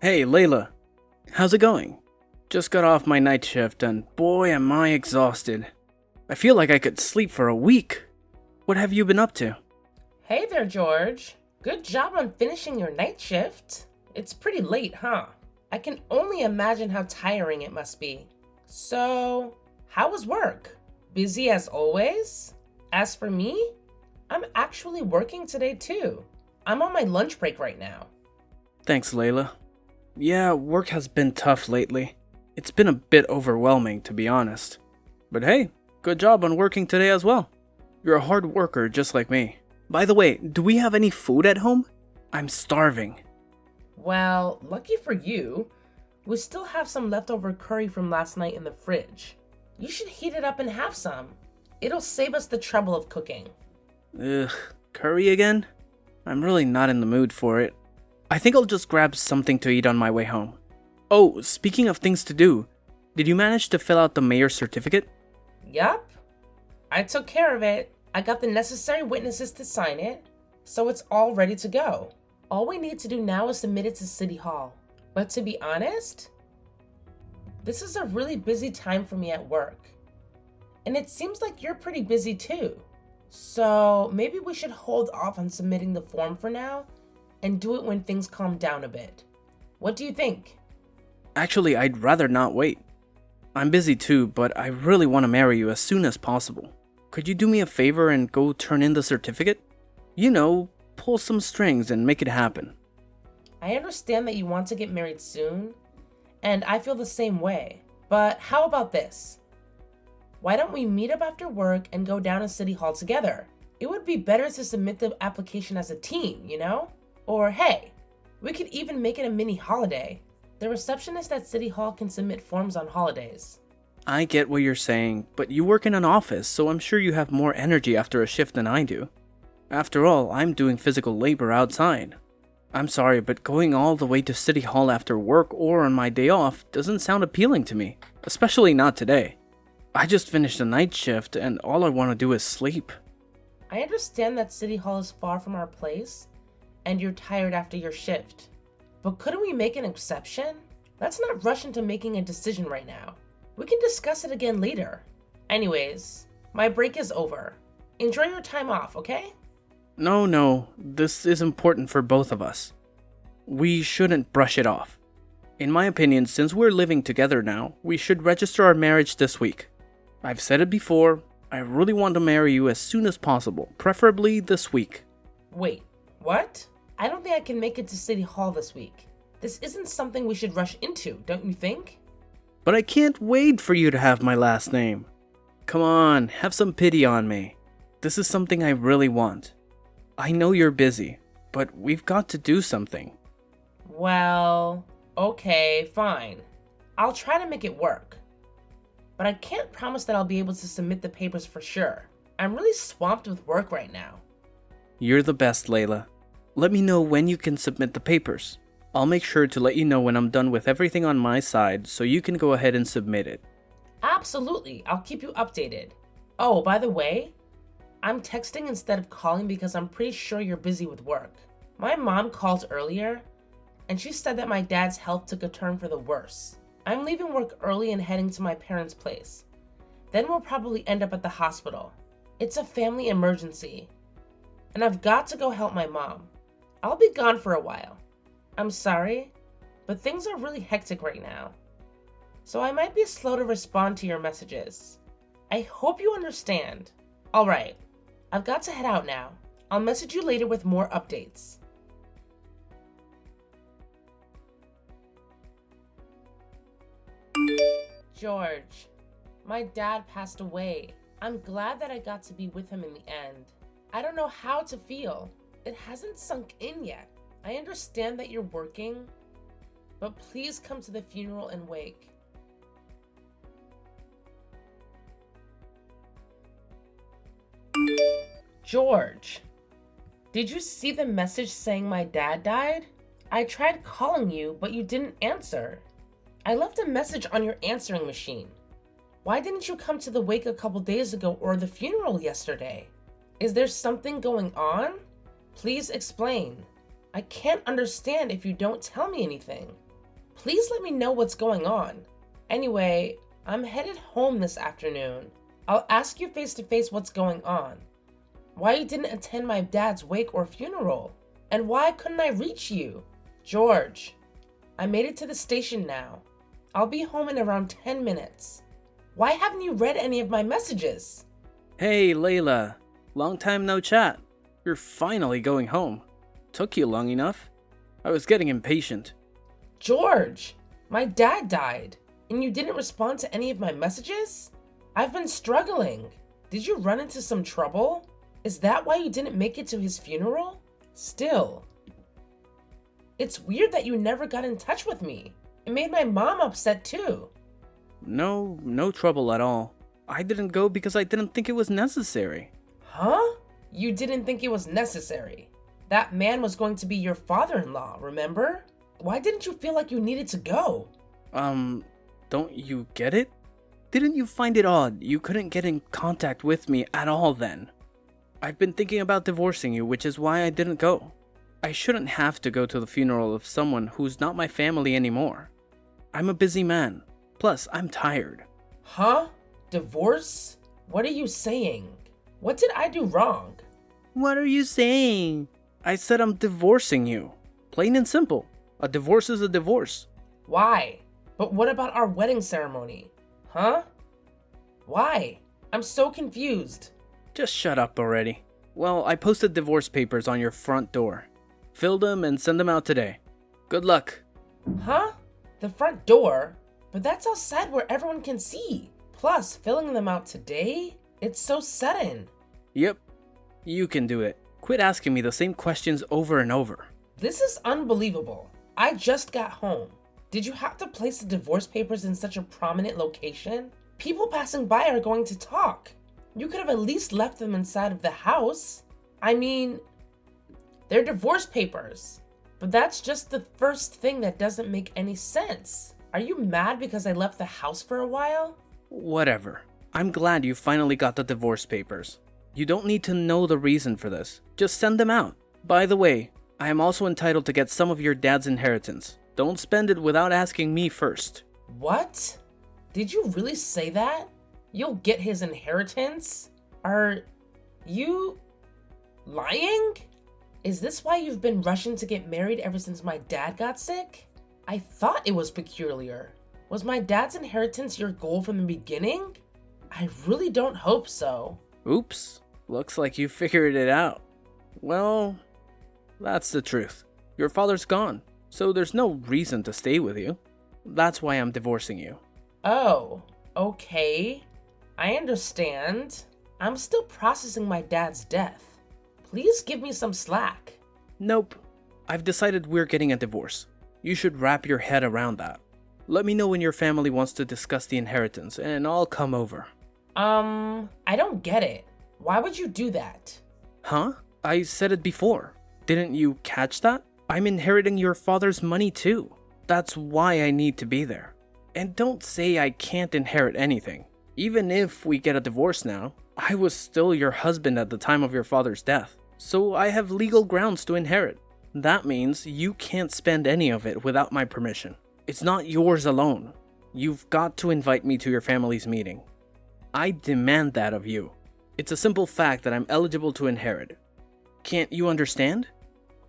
Hey, Layla. How's it going? Just got off my night shift and boy am I exhausted. I feel like I could sleep for a week. What have you been up to? Hey there, George. Good job on finishing your night shift. It's pretty late, huh? I can only imagine how tiring it must be. So, how was work? Busy as always? As for me, I'm actually working today too. I'm on my lunch break right now. Thanks, Layla. Yeah, work has been tough lately. It's been a bit overwhelming, to be honest. But hey, good job on working today as well. You're a hard worker just like me. By the way, do we have any food at home? I'm starving. Well, lucky for you, we still have some leftover curry from last night in the fridge. You should heat it up and have some. It'll save us the trouble of cooking. Ugh, curry again? I'm really not in the mood for it. I think I'll just grab something to eat on my way home. Oh, speaking of things to do, did you manage to fill out the mayor's certificate? Yup, I took care of it. I got the necessary witnesses to sign it, so it's all ready to go. All we need to do now is submit it to City Hall. But to be honest, this is a really busy time for me at work. And it seems like you're pretty busy too. So maybe we should hold off on submitting the form for now and do it when things calm down a bit. What do you think? Actually, I'd rather not wait. I'm busy too, but I really want to marry you as soon as possible. Could you do me a favor and go turn in the certificate? You know, pull some strings and make it happen. I understand that you want to get married soon, and I feel the same way. But how about this? Why don't we meet up after work and go down to City Hall together? It would be better to submit the application as a team, you know? Or hey, we could even make it a mini holiday. The receptionist at City Hall can submit forms on holidays. I get what you're saying, but you work in an office, so I'm sure you have more energy after a shift than I do. After all, I'm doing physical labor outside. I'm sorry, but going all the way to City Hall after work or on my day off doesn't sound appealing to me, especially not today. I just finished a night shift and all I want to do is sleep. I understand that City Hall is far from our place, and you're tired after your shift. But couldn't we make an exception? Let's not rush into making a decision right now. We can discuss it again later. Anyways, my break is over. Enjoy your time off, okay? No, this is important for both of us. We shouldn't brush it off. In my opinion, since we're living together now, we should register our marriage this week. I've said it before, I really want to marry you as soon as possible, preferably this week. Wait, what? I don't think I can make it to City Hall this week. This isn't something we should rush into, don't you think? But I can't wait for you to have my last name. Come on, have some pity on me. This is something I really want. I know you're busy, but we've got to do something. Well, okay, fine. I'll try to make it work. But I can't promise that I'll be able to submit the papers for sure. I'm really swamped with work right now. You're the best, Layla. Let me know when you can submit the papers. I'll make sure to let you know when I'm done with everything on my side so you can go ahead and submit it. Absolutely, I'll keep you updated. Oh, by the way, I'm texting instead of calling because I'm pretty sure you're busy with work. My mom called earlier, and she said that my dad's health took a turn for the worse. I'm leaving work early and heading to my parents' place. Then we'll probably end up at the hospital. It's a family emergency, and I've got to go help my mom. I'll be gone for a while. I'm sorry, but things are really hectic right now, so I might be slow to respond to your messages. I hope you understand. Alright, I've got to head out now. I'll message you later with more updates. George, my dad passed away. I'm glad that I got to be with him in the end. I don't know how to feel. It hasn't sunk in yet. I understand that you're working, but please come to the funeral and wake. George, did you see the message saying my dad died? I tried calling you, but you didn't answer. I left a message on your answering machine. Why didn't you come to the wake a couple days ago or the funeral yesterday? Is there something going on? Please explain. I can't understand if you don't tell me anything. Please let me know what's going on. Anyway, I'm headed home this afternoon. I'll ask you face to face what's going on. Why you didn't attend my dad's wake or funeral? And why couldn't I reach you? George, I made it to the station now. I'll be home in around 10 minutes. Why haven't you read any of my messages? Hey, Layla. Long time no chat. You're finally going home. Took you long enough. I was getting impatient. George, my dad died, and you didn't respond to any of my messages? I've been struggling. Did you run into some trouble? Is that why you didn't make it to his funeral? Still, it's weird that you never got in touch with me. It made my mom upset too. No trouble at all. I didn't go because I didn't think it was necessary. Huh? You didn't think it was necessary? That man was going to be your father-in-law, remember? Why didn't you feel like you needed to go? Don't you get it? Didn't you find it odd you couldn't get in contact with me at all then? I've been thinking about divorcing you, which is why I didn't go. I shouldn't have to go to the funeral of someone who's not my family anymore. I'm a busy man. Plus, I'm tired. Huh? Divorce? What are you saying? What did I do wrong? What are you saying? I said I'm divorcing you. Plain and simple. A divorce is a divorce. Why? But what about our wedding ceremony? Huh? Why? I'm so confused. Just shut up already. Well, I posted divorce papers on your front door. Fill them and send them out today. Good luck. Huh? The front door? But that's outside where everyone can see. Plus, filling them out today? It's so sudden. Yep. You can do it. Quit asking me the same questions over and over. This is unbelievable. I just got home. Did you have to place the divorce papers in such a prominent location? People passing by are going to talk. You could have at least left them inside of the house. I mean, they're divorce papers. But that's just the first thing that doesn't make any sense. Are you mad because I left the house for a while? Whatever. I'm glad you finally got the divorce papers. You don't need to know the reason for this. Just send them out. By the way, I am also entitled to get some of your dad's inheritance. Don't spend it without asking me first. What? Did you really say that? You'll get his inheritance? Are you lying? Is this why you've been rushing to get married ever since my dad got sick? I thought it was peculiar. Was my dad's inheritance your goal from the beginning? I really don't hope so. Oops. Looks like you figured it out. Well, that's the truth. Your father's gone, so there's no reason to stay with you. That's why I'm divorcing you. Oh, okay. I understand. I'm still processing my dad's death. Please give me some slack. Nope. I've decided we're getting a divorce. You should wrap your head around that. Let me know when your family wants to discuss the inheritance, and I'll come over. I don't get it. Why would you do that? Huh? I said it before. Didn't you catch that? I'm inheriting your father's money too. That's why I need to be there. And don't say I can't inherit anything. Even if we get a divorce now, I was still your husband at the time of your father's death. So I have legal grounds to inherit. That means you can't spend any of it without my permission. It's not yours alone. You've got to invite me to your family's meeting. I demand that of you. It's a simple fact that I'm eligible to inherit. Can't you understand?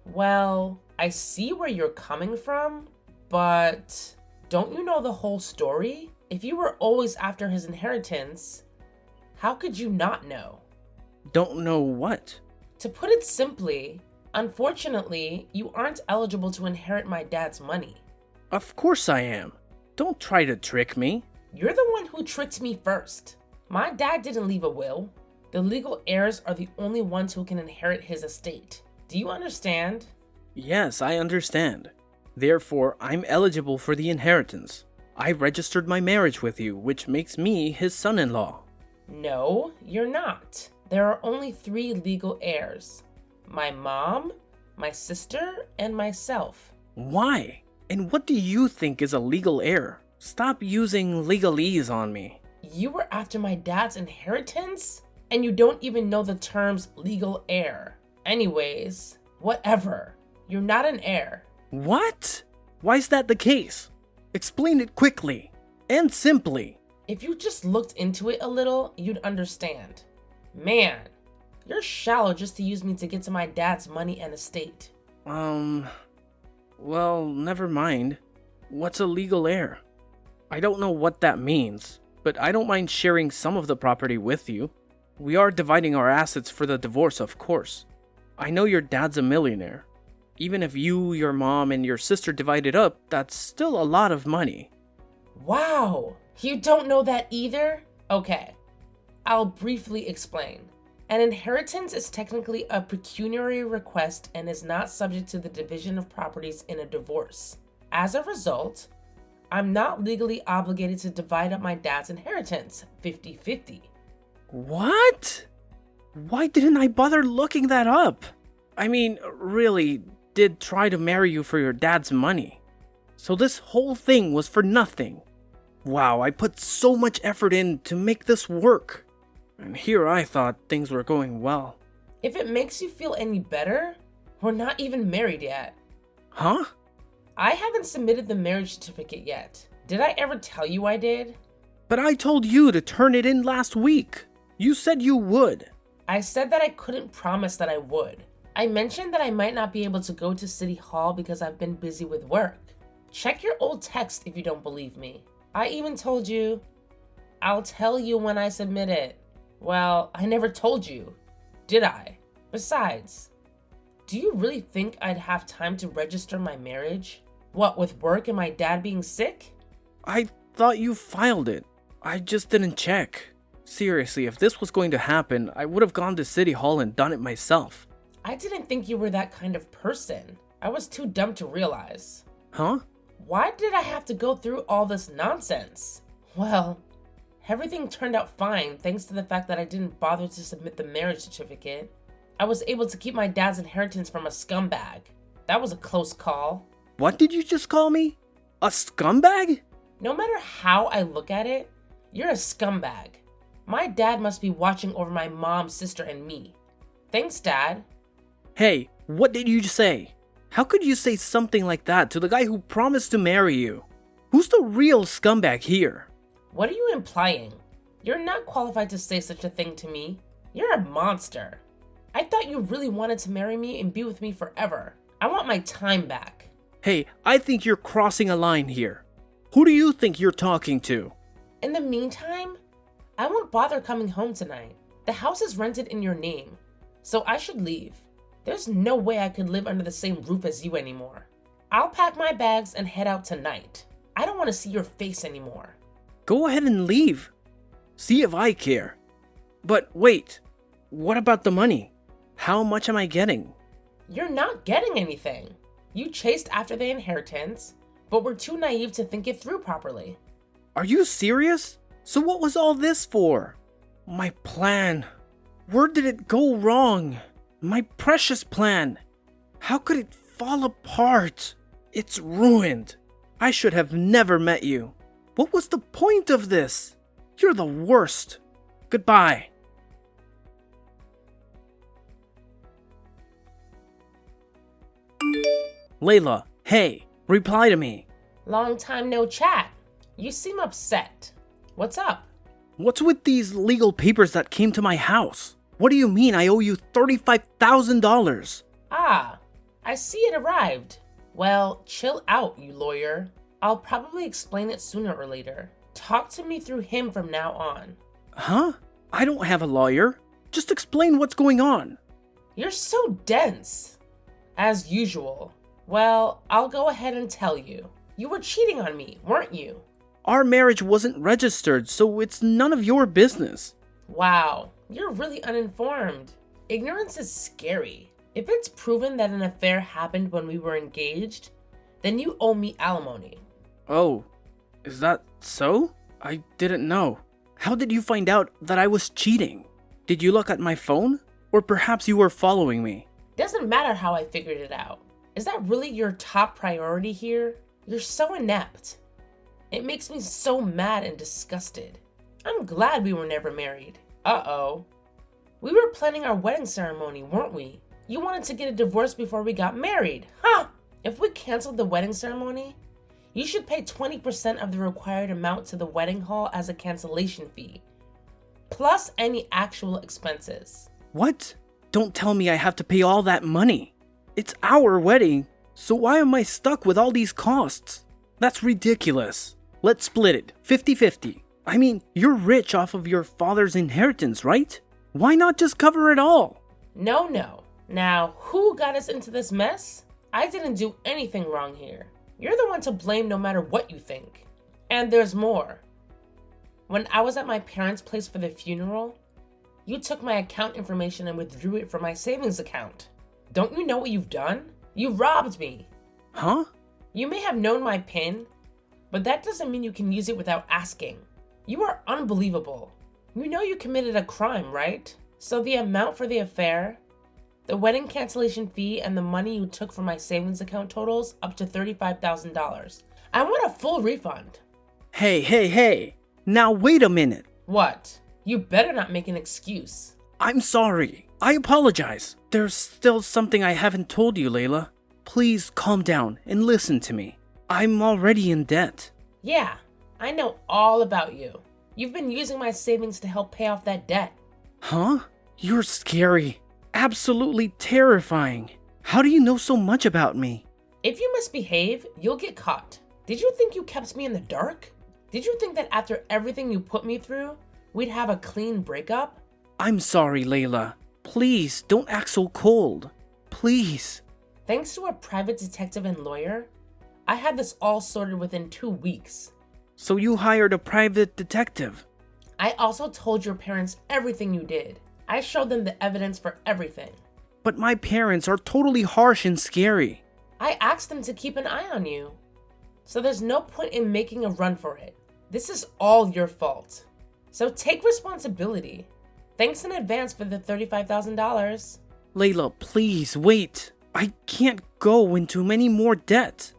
Well, I see where you're coming from, but don't you know the whole story? If you were always after his inheritance, how could you not know? Don't know what? To put it simply, unfortunately, you aren't eligible to inherit my dad's money. Of course I am. Don't try to trick me. You're the one who tricked me first. My dad didn't leave a will. The legal heirs are the only ones who can inherit his estate. Do you understand? Yes, I understand. Therefore, I'm eligible for the inheritance. I registered my marriage with you, which makes me his son-in-law. No, you're not. There are only 3 legal heirs. My mom, my sister, and myself. Why? And what do you think is a legal heir? Stop using legalese on me. You were after my dad's inheritance? And you don't even know the terms legal heir. Anyways, whatever. You're not an heir. What? Why is that the case? Explain it quickly and simply. If you just looked into it a little, you'd understand. Man, you're shallow just to use me to get to my dad's money and estate. Well, never mind. What's a legal heir? I don't know what that means, but I don't mind sharing some of the property with you. We are dividing our assets for the divorce, of course. I know your dad's a millionaire. Even if you, your mom, and your sister divide it up, that's still a lot of money. Wow, you don't know that either? Okay, I'll briefly explain. An inheritance is technically a pecuniary request and is not subject to the division of properties in a divorce. As a result, I'm not legally obligated to divide up my dad's inheritance 50-50. What? Why didn't I bother looking that up? I mean, really, did try to marry you for your dad's money. So this whole thing was for nothing. Wow, I put so much effort in to make this work. And here I thought things were going well. If it makes you feel any better, we're not even married yet. Huh? I haven't submitted the marriage certificate yet. Did I ever tell you I did? But I told you to turn it in last week. You said you would. I said that I couldn't promise that I would. I mentioned that I might not be able to go to City Hall because I've been busy with work. Check your old text if you don't believe me. I even told you, I'll tell you when I submit it. Well, I never told you, did I? Besides, do you really think I'd have time to register my marriage? What, with work and my dad being sick? I thought you filed it. I just didn't check. Seriously, if this was going to happen, I would have gone to City Hall and done it myself. I didn't think you were that kind of person. I was too dumb to realize. Huh? Why did I have to go through all this nonsense? Well, everything turned out fine thanks to the fact that I didn't bother to submit the marriage certificate. I was able to keep my dad's inheritance from a scumbag. That was a close call. What did you just call me? A scumbag? No matter how I look at it, you're a scumbag. My dad must be watching over my mom, sister, and me. Thanks, Dad. Hey, what did you say? How could you say something like that to the guy who promised to marry you? Who's the real scumbag here? What are you implying? You're not qualified to say such a thing to me. You're a monster. I thought you really wanted to marry me and be with me forever. I want my time back. Hey, I think you're crossing a line here. Who do you think you're talking to? In the meantime, I won't bother coming home tonight. The house is rented in your name, so I should leave. There's no way I could live under the same roof as you anymore. I'll pack my bags and head out tonight. I don't want to see your face anymore. Go ahead and leave. See if I care. But wait, what about the money? How much am I getting? You're not getting anything. You chased after the inheritance, but were too naive to think it through properly. Are you serious? So what was all this for? My plan. Where did it go wrong? My precious plan. How could it fall apart? It's ruined. I should have never met you. What was the point of this? You're the worst. Goodbye. Layla, hey, reply to me. Long time no chat. You seem upset. What's up? What's with these legal papers that came to my house? What do you mean I owe you $35,000? Ah, I see it arrived. Well, chill out, you lawyer. I'll probably explain it sooner or later. Talk to me through him from now on. Huh? I don't have a lawyer. Just explain what's going on. You're so dense. As usual. Well, I'll go ahead and tell you. You were cheating on me, weren't you? Our marriage wasn't registered, so it's none of your business. Wow, you're really uninformed. Ignorance is scary. If it's proven that an affair happened when we were engaged, then you owe me alimony. Oh, is that so? I didn't know. How did you find out that I was cheating? Did you look at my phone? Or perhaps you were following me? Doesn't matter how I figured it out. Is that really your top priority here? You're so inept. It makes me so mad and disgusted. I'm glad we were never married. Uh-oh. We were planning our wedding ceremony, weren't we? You wanted to get a divorce before we got married, huh? If we canceled the wedding ceremony, You should pay 20% of the required amount to the wedding hall as a cancellation fee, plus any actual expenses. What? Don't tell me I have to pay all that money. It's our wedding, so why am I stuck with all these costs? That's ridiculous. Let's split it, 50-50. I mean, you're rich off of your father's inheritance, right? Why not just cover it all? No. Now, who got us into this mess? I didn't do anything wrong here. You're the one to blame no matter what you think. And there's more. When I was at my parents' place for the funeral, you took my account information and withdrew it from my savings account. Don't you know what you've done? You robbed me. Huh? You may have known my PIN, but that doesn't mean you can use it without asking. You are unbelievable. You know you committed a crime, right? So the amount for the affair, the wedding cancellation fee, and the money you took from my savings account totals up to $35,000. I want a full refund. Hey. Now wait a minute. What? You better not make an excuse. I'm sorry. I apologize. There's still something I haven't told you, Layla. Please calm down and listen to me. I'm already in debt. Yeah, I know all about you. You've been using my savings to help pay off that debt. Huh? You're scary. Absolutely terrifying. How do you know so much about me? If you misbehave, you'll get caught. Did you think you kept me in the dark? Did you think that after everything you put me through, we'd have a clean breakup? I'm sorry, Layla. Please, don't act so cold. Please. Thanks to a private detective and lawyer, I had this all sorted within 2 weeks. So you hired a private detective? I also told your parents everything you did. I showed them the evidence for everything. But my parents are totally harsh and scary. I asked them to keep an eye on you. So there's no point in making a run for it. This is all your fault. So take responsibility. Thanks in advance for the $35,000. Layla, please wait. I can't go into any more debt.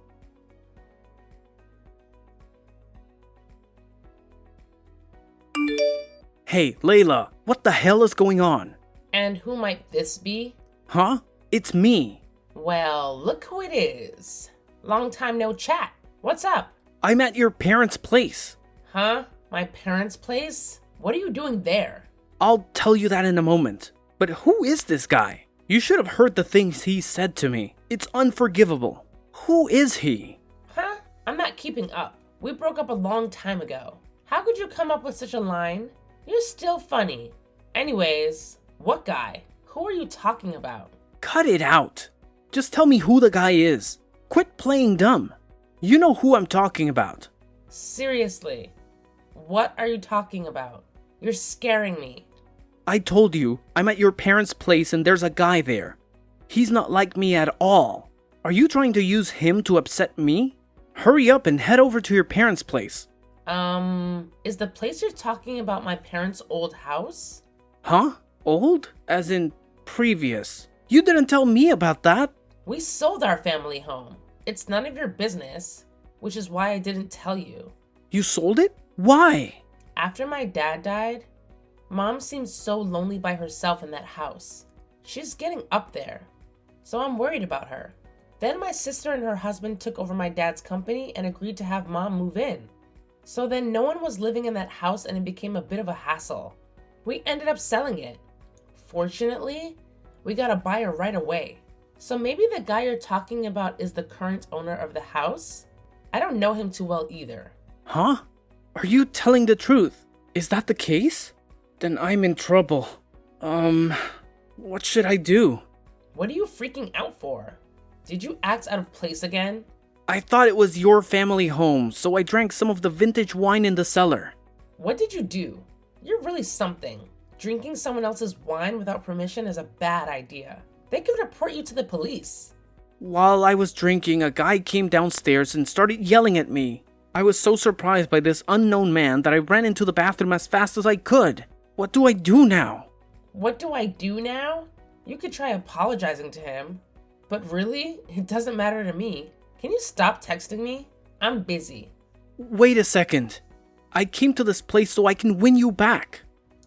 Hey, Layla, what the hell is going on? And who might this be? Huh? It's me. Well, look who it is. Long time no chat. What's up? I'm at your parents' place. Huh? My parents' place? What are you doing there? I'll tell you that in a moment. But who is this guy? You should have heard the things he said to me. It's unforgivable. Who is he? Huh? I'm not keeping up. We broke up a long time ago. How could you come up with such a line? You're still funny. Anyways, what guy? Who are you talking about? Cut it out. Just tell me who the guy is. Quit playing dumb. You know who I'm talking about. Seriously, what are you talking about? You're scaring me. I told you, I'm at your parents' place and there's a guy there. He's not like me at all. Are you trying to use him to upset me? Hurry up and head over to your parents' place. Is the place you're talking about my parents' old house? Huh? Old? As in previous. You didn't tell me about that. We sold our family home. It's none of your business, which is why I didn't tell you. You sold it? Why? After my dad died, Mom seems so lonely by herself in that house. She's getting up there, so I'm worried about her. Then my sister and her husband took over my dad's company and agreed to have Mom move in. So then no one was living in that house and it became a bit of a hassle. We ended up selling it. Fortunately, we got a buyer right away. So maybe the guy you're talking about is the current owner of the house? I don't know him too well either. Huh? Are you telling the truth? Is that the case? Then I'm in trouble. What should I do? What are you freaking out for? Did you act out of place again? I thought it was your family home, so I drank some of the vintage wine in the cellar. What did you do? You're really something. Drinking someone else's wine without permission is a bad idea. They could report you to the police. While I was drinking, a guy came downstairs and started yelling at me. I was so surprised by this unknown man that I ran into the bathroom as fast as I could. What do I do now? What do I do now? You could try apologizing to him. But really, it doesn't matter to me. Can you stop texting me? I'm busy. Wait a second. I came to this place so I can win you back.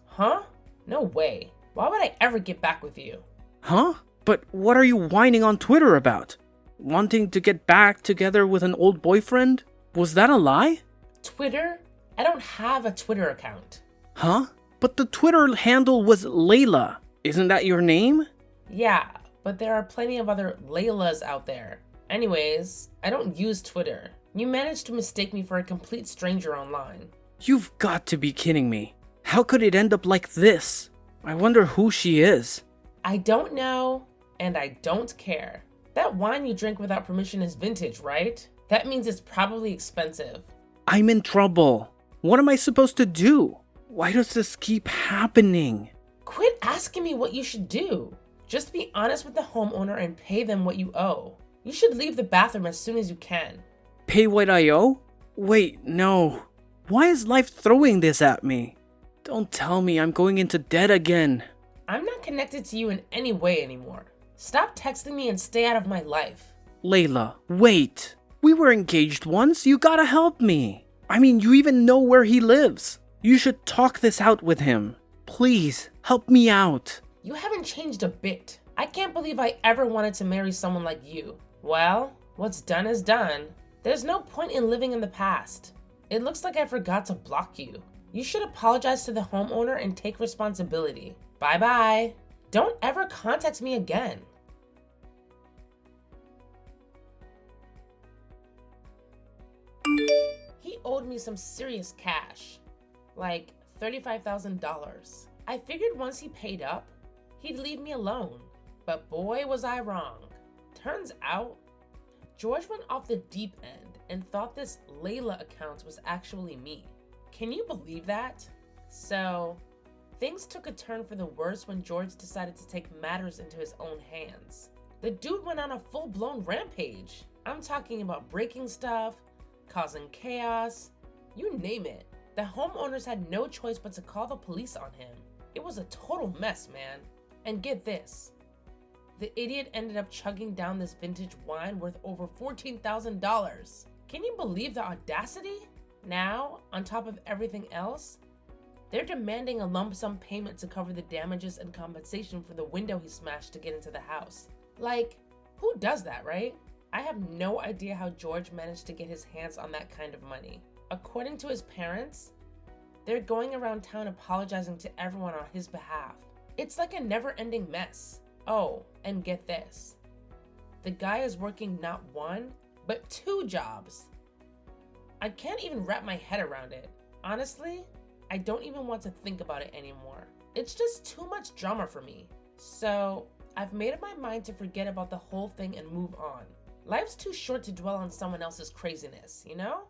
Huh? No way. Why would I ever get back with you? Huh? But what are you whining on Twitter about? Wanting to get back together with an old boyfriend? Was that a lie? Twitter? I don't have a Twitter account. Huh? But the Twitter handle was Layla. Isn't that your name? Yeah, but there are plenty of other Laylas out there. Anyways, I don't use Twitter. You managed to mistake me for a complete stranger online. You've got to be kidding me. How could it end up like this? I wonder who she is. I don't know, and I don't care. That wine you drink without permission is vintage, right? That means it's probably expensive. I'm in trouble. What am I supposed to do? Why does this keep happening? Quit asking me what you should do. Just be honest with the homeowner and pay them what you owe. You should leave the bathroom as soon as you can. Pay what I owe? Wait, no. Why is life throwing this at me? Don't tell me I'm going into debt again. I'm not connected to you in any way anymore. Stop texting me and stay out of my life. Layla, wait. We were engaged once. You gotta help me. I mean, you even know where he lives. You should talk this out with him. Please, help me out. You haven't changed a bit. I can't believe I ever wanted to marry someone like you. Well, what's done is done. There's no point in living in the past. It looks like I forgot to block you. You should apologize to the homeowner and take responsibility. Bye-bye. Don't ever contact me again. He owed me some serious cash, like $35,000. I figured once he paid up, he'd leave me alone. But boy, was I wrong. Turns out, George went off the deep end and thought this Layla account was actually me. Can you believe that? So, things took a turn for the worse when George decided to take matters into his own hands. The dude went on a full-blown rampage. I'm talking about breaking stuff, causing chaos, you name it. The homeowners had no choice but to call the police on him. It was a total mess, man. And get this. The idiot ended up chugging down this vintage wine worth over $14,000. Can you believe the audacity? Now, on top of everything else, they're demanding a lump sum payment to cover the damages and compensation for the window he smashed to get into the house. Like, who does that, right? I have no idea how George managed to get his hands on that kind of money. According to his parents, they're going around town apologizing to everyone on his behalf. It's like a never-ending mess. Oh, and get this. The guy is working not one, but 2 jobs. I can't even wrap my head around it. Honestly, I don't even want to think about it anymore. It's just too much drama for me. So, I've made up my mind to forget about the whole thing and move on. Life's too short to dwell on someone else's craziness, you know?